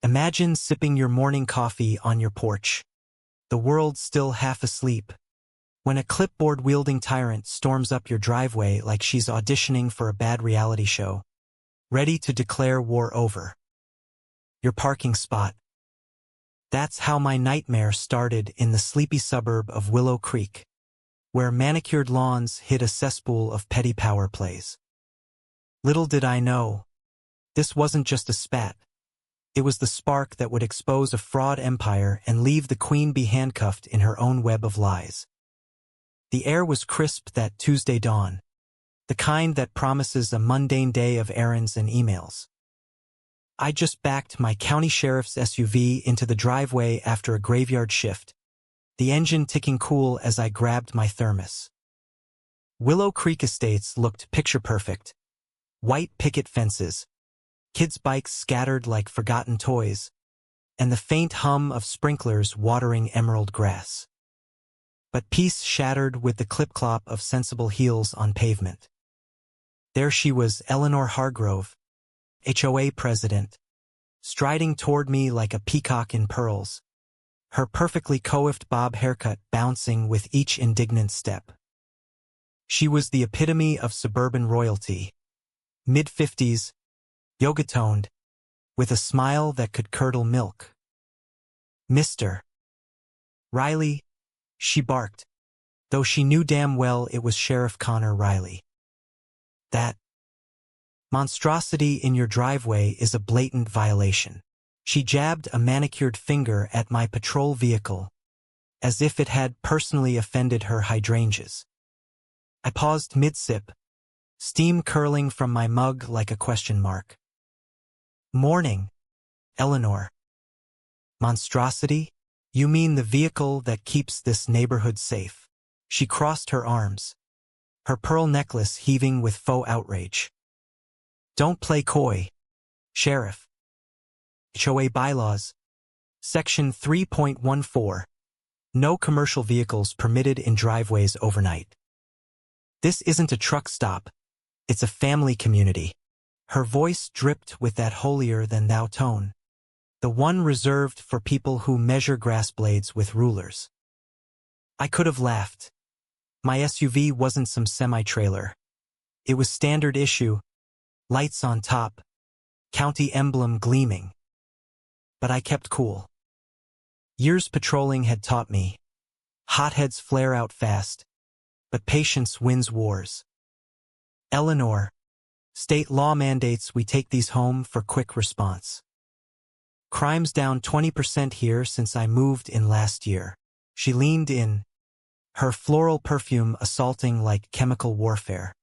Imagine sipping your morning coffee on your porch. The world's still half asleep, when a clipboard-wielding tyrant storms up your driveway like she's auditioning for a bad reality show, ready to declare war over your parking spot. That's how my nightmare started in the sleepy suburb of Willow Creek, where manicured lawns hid a cesspool of petty power plays. Little did I know, this wasn't just a spat. It was the spark that would expose a fraud empire and leave the queen bee handcuffed in her own web of lies. The air was crisp that Tuesday dawn, the kind that promises a mundane day of errands and emails. I just backed my county sheriff's SUV into the driveway after a graveyard shift, the engine ticking cool as I grabbed my thermos. Willow Creek Estates looked picture-perfect. White picket fences, kids' bikes scattered like forgotten toys, and the faint hum of sprinklers watering emerald grass. But peace shattered with the clip-clop of sensible heels on pavement. There she was, Eleanor Hargrove, HOA president, striding toward me like a peacock in pearls, her perfectly coiffed bob haircut bouncing with each indignant step. She was the epitome of suburban royalty, mid-50s, yoga-toned, with a smile that could curdle milk. "Mr. Riley," she barked, though she knew damn well it was Sheriff Connor Riley. "That monstrosity in your driveway is a blatant violation." She jabbed a manicured finger at my patrol vehicle, as if it had personally offended her hydrangeas. I paused mid-sip, steam curling from my mug like a question mark. "Morning, Eleanor." "Monstrosity? You mean the vehicle that keeps this neighborhood safe?" She crossed her arms, her pearl necklace heaving with faux outrage. "Don't play coy, Sheriff. HOA bylaws, Section 3.14. No commercial vehicles permitted in driveways overnight. This isn't a truck stop, it's a family community." Her voice dripped with that holier-than-thou tone, the one reserved for people who measure grass blades with rulers. I could have laughed. My SUV wasn't some semi-trailer. It was standard issue, lights on top, county emblem gleaming. But I kept cool. Years patrolling had taught me, hotheads flare out fast, but patience wins wars. "Eleanor, state law mandates we take these home for quick response. Crime's down 20% here since I moved in last year." She leaned in, her floral perfume assaulting like chemical warfare.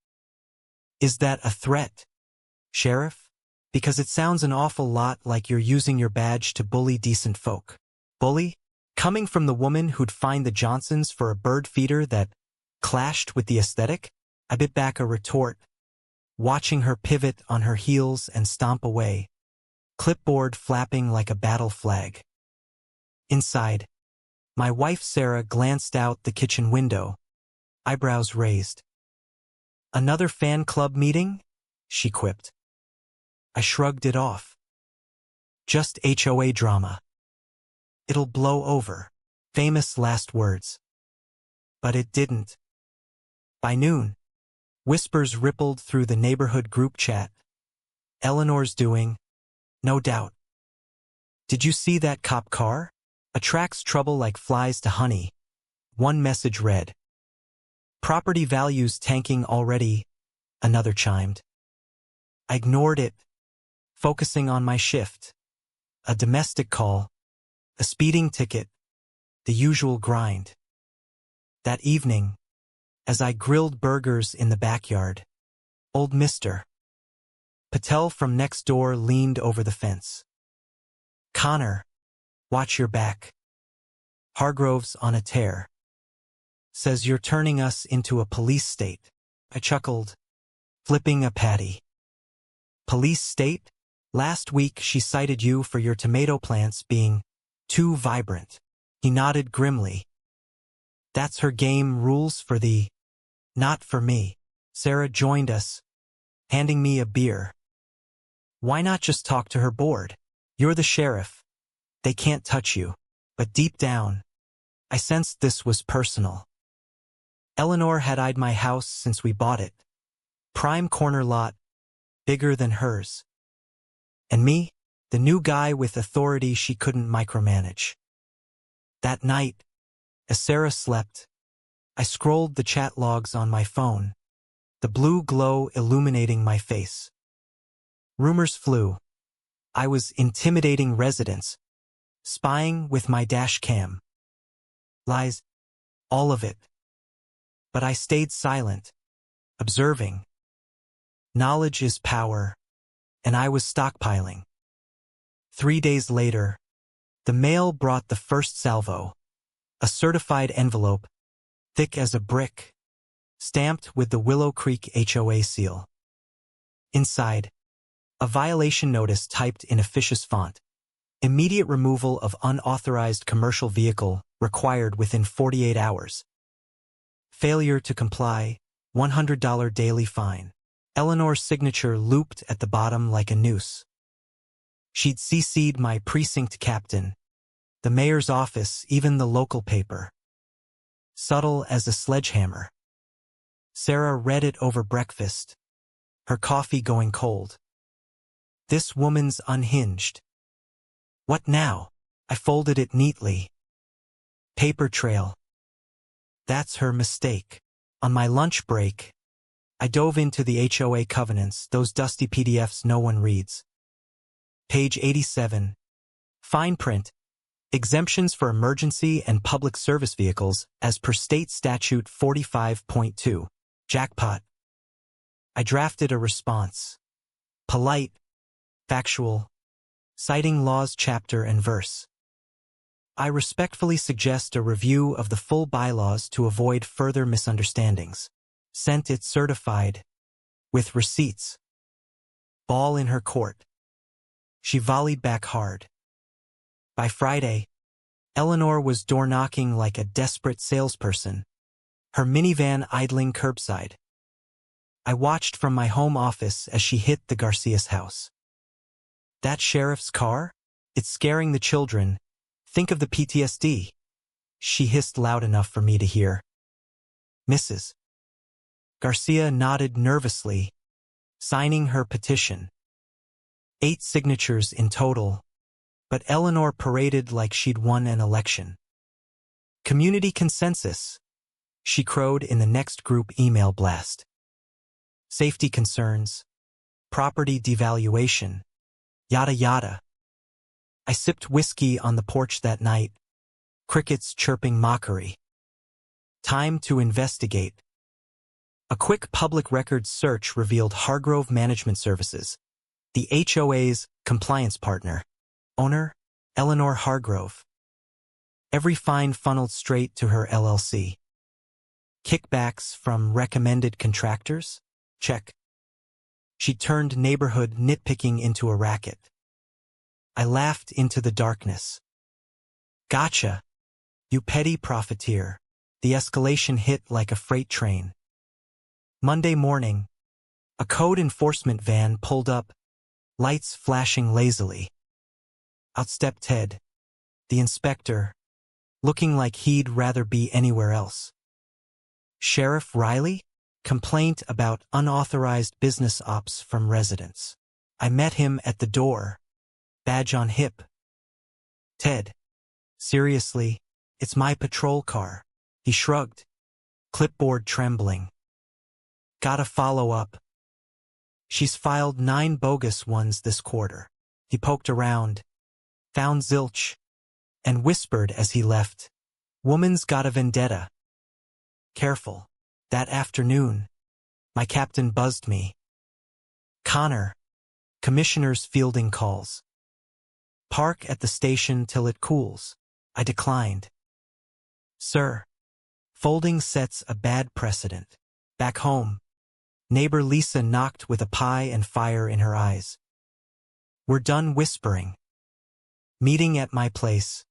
"Is that a threat, Sheriff? Because it sounds an awful lot like you're using your badge to bully decent folk." Bully? Coming from the woman who'd fined the Johnsons for a bird feeder that clashed with the aesthetic? I bit back a retort, watching her pivot on her heels and stomp away, clipboard flapping like a battle flag. Inside, my wife Sarah glanced out the kitchen window, eyebrows raised. "Another fan club meeting?" she quipped. I shrugged it off. "Just HOA drama. It'll blow over." Famous last words. But it didn't. By noon, whispers rippled through the neighborhood group chat. "Eleanor's doing, no doubt. Did you see that cop car? Attracts trouble like flies to honey." One message read. "Property values tanking already," another chimed. I ignored it, focusing on my shift. A domestic call, a speeding ticket, the usual grind. That evening, as I grilled burgers in the backyard, old Mr. Patel from next door leaned over the fence. "Connor, watch your back. Hargrove's on a tear. Says you're turning us into a police state." I chuckled, flipping a patty. "Police state? Last week she cited you for your tomato plants being too vibrant." He nodded grimly. "That's her game rules for the... not for me." Sarah joined us, handing me a beer. "Why not just talk to her board? You're the sheriff. They can't touch you. But deep down, I sensed this was personal. Eleanor had eyed my house since we bought it. Prime corner lot, bigger than hers. And me, the new guy with authority she couldn't micromanage. That night, as Sarah slept, I scrolled the chat logs on my phone, the blue glow illuminating my face. Rumors flew. I was intimidating residents, spying with my dash cam. Lies, all of it. But I stayed silent, observing. Knowledge is power, and I was stockpiling. 3 days later, the mail brought the first salvo, a certified envelope, thick as a brick, stamped with the Willow Creek HOA seal. Inside, a violation notice typed in officious font. Immediate removal of unauthorized commercial vehicle required within 48 hours. Failure to comply, $100 daily fine. Eleanor's signature looped at the bottom like a noose. She'd CC'd my precinct captain, the mayor's office, even the local paper. Subtle as a sledgehammer. Sarah read it over breakfast, her coffee going cold. This woman's unhinged. What now? I folded it neatly. Paper trail. That's her mistake. On my lunch break, I dove into the HOA covenants, those dusty PDFs no one reads. Page 87. Fine print. Exemptions for emergency and public service vehicles as per state statute 45.2. Jackpot. I drafted a response. Polite, factual, citing laws chapter and verse. I respectfully suggest a review of the full bylaws to avoid further misunderstandings. Sent it certified, with receipts. Ball in her court. She volleyed back hard. By Friday, Eleanor was door-knocking like a desperate salesperson, her minivan idling curbside. I watched from my home office as she hit the Garcia's house. That sheriff's car? It's scaring the children. Think of the PTSD. She hissed loud enough for me to hear. Mrs. Garcia nodded nervously, signing her petition. 8 signatures in total, but Eleanor paraded like she'd won an election. Community consensus, she crowed in the next group email blast. Safety concerns, property devaluation, yada yada. I sipped whiskey on the porch that night, crickets chirping mockery. Time to investigate. A quick public records search revealed Hargrove Management Services, the HOA's compliance partner. Owner, Eleanor Hargrove. Every fine funneled straight to her LLC. Kickbacks from recommended contractors? Check. She turned neighborhood nitpicking into a racket. I laughed into the darkness. Gotcha, you petty profiteer. The escalation hit like a freight train. Monday morning, a code enforcement van pulled up, lights flashing lazily. Out stepped Ted, the inspector, looking like he'd rather be anywhere else. Sheriff Riley? Complaint about unauthorized business ops from residents. I met him at the door, badge on hip. Ted, seriously, it's my patrol car. He shrugged, clipboard trembling. Gotta follow up. She's filed 9 bogus ones this quarter. He poked around, found zilch, and whispered as he left, woman's got a vendetta. Careful. That afternoon, my captain buzzed me. Connor, commissioner's fielding calls. Park at the station till it cools. I declined. Sir, folding sets a bad precedent. Back home, neighbor Lisa knocked with a pie and fire in her eyes. We're done whispering. Meeting at my place.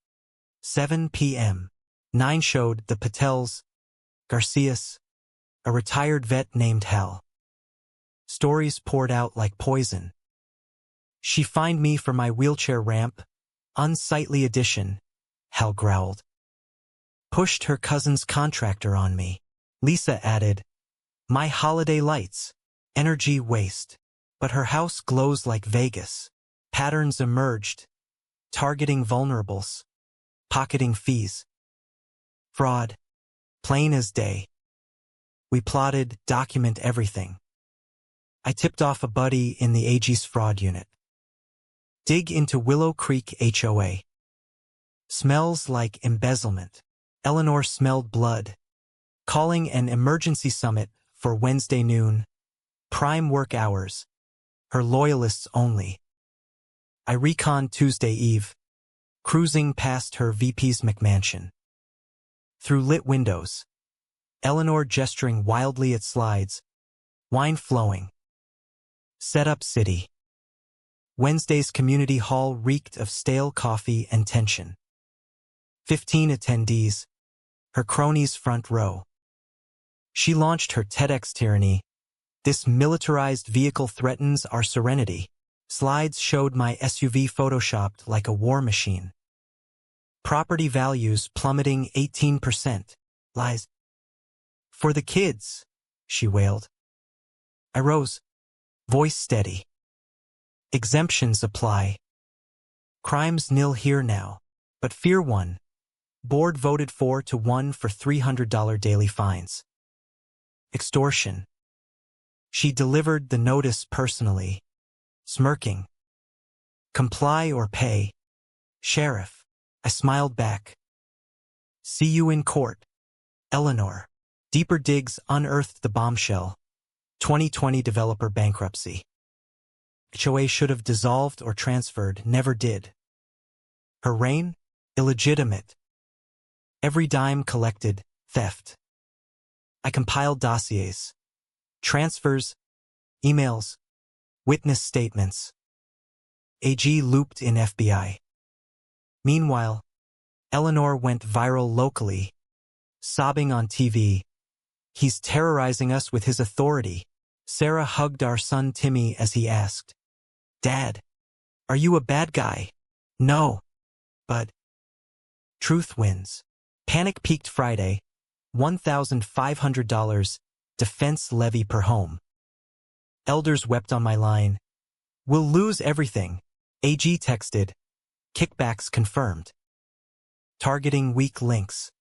7 p.m. 9 showed the Patels, Garcias, a retired vet named Hal. Stories poured out like poison. She fined me for my wheelchair ramp. Unsightly addition, Hal growled. Pushed her cousin's contractor on me. Lisa added, my holiday lights. Energy waste. But her house glows like Vegas. Patterns emerged. Targeting vulnerables. Pocketing fees. Fraud. Plain as day. We plotted, document everything. I tipped off a buddy in the AG's fraud unit. Dig into Willow Creek HOA. Smells like embezzlement. Eleanor smelled blood. Calling an emergency summit for Wednesday noon. Prime work hours. Her loyalists only. I reconned Tuesday Eve. Cruising past her VP's McMansion. Through lit windows. Eleanor gesturing wildly at slides. Wine flowing. Set up city. Wednesday's community hall reeked of stale coffee and tension. 15 attendees. Her cronies front row. She launched her TEDx tyranny. This militarized vehicle threatens our serenity. Slides showed my SUV photoshopped like a war machine. Property values plummeting 18%. Lies. For the kids, she wailed. I rose, voice steady. Exemptions apply. Crimes nil here now, but fear one. Board voted 4-1 for $300 daily fines. Extortion. She delivered the notice personally, smirking. Comply or pay. Sheriff. I smiled back. See you in court. Eleanor. Deeper digs unearthed the bombshell. 2020 developer bankruptcy. HOA should have dissolved or transferred, never did. Her reign? Illegitimate. Every dime collected, theft. I compiled dossiers. Transfers, emails, witness statements. AG looped in FBI. Meanwhile, Eleanor went viral locally, sobbing on TV. He's terrorizing us with his authority. Sarah hugged our son Timmy as he asked, Dad, are you a bad guy? No. But truth wins. Panic peaked Friday, $1,500 defense levy per home. Elders wept on my line. We'll lose everything. AG texted. Kickbacks confirmed. Targeting weak links.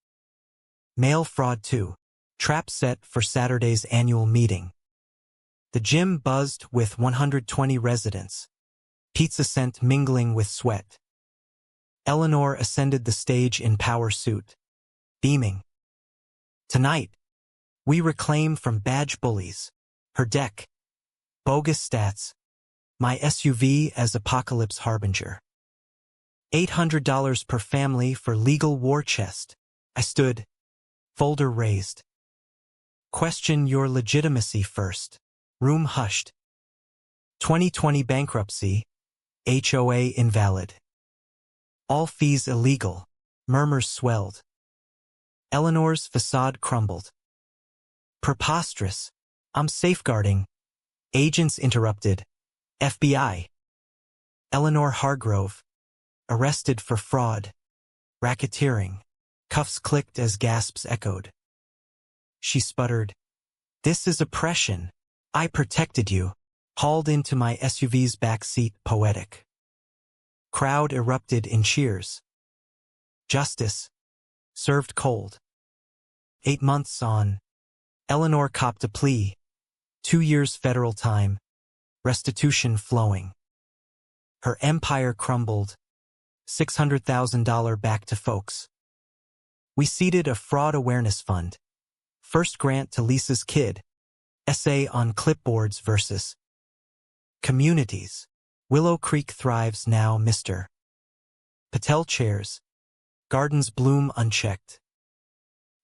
Mail fraud too. Trap set for Saturday's annual meeting. The gym buzzed with 120 residents. Pizza scent mingling with sweat. Eleanor ascended the stage in power suit, beaming. Tonight, we reclaim from badge bullies. Her deck. Bogus stats. My SUV as apocalypse harbinger. $800 per family for legal war chest. I stood. Folder raised. Question your legitimacy first. Room hushed. 2020 bankruptcy. HOA invalid. All fees illegal. Murmurs swelled. Eleanor's facade crumbled. Preposterous. I'm safeguarding. Agents interrupted. FBI. Eleanor Hargrove. Arrested for fraud. Racketeering. Cuffs clicked as gasps echoed. She sputtered. This is oppression. I protected you. Hauled into my SUV's back seat, poetic. Crowd erupted in cheers. Justice. Served cold. 8 months on. Eleanor copped a plea. 2 years federal time. Restitution flowing. Her empire crumbled. $600,000 back to folks. We seeded a fraud awareness fund. First grant to Lisa's kid. Essay on clipboards versus communities. Willow Creek thrives now, Mr. Patel chairs. Gardens bloom unchecked.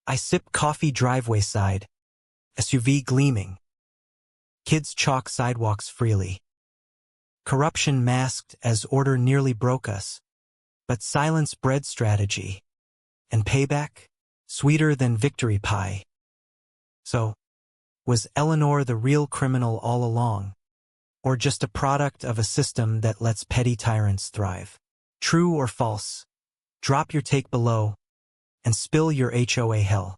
I sip coffee driveway side. SUV gleaming. Kids chalk sidewalks freely. Corruption masked as order nearly broke us. But silence bred strategy. And payback? Sweeter than victory pie. So, was Eleanor the real criminal all along? or just a product of a system that lets petty tyrants thrive? True or false? Drop your take below and spill your HOA hell.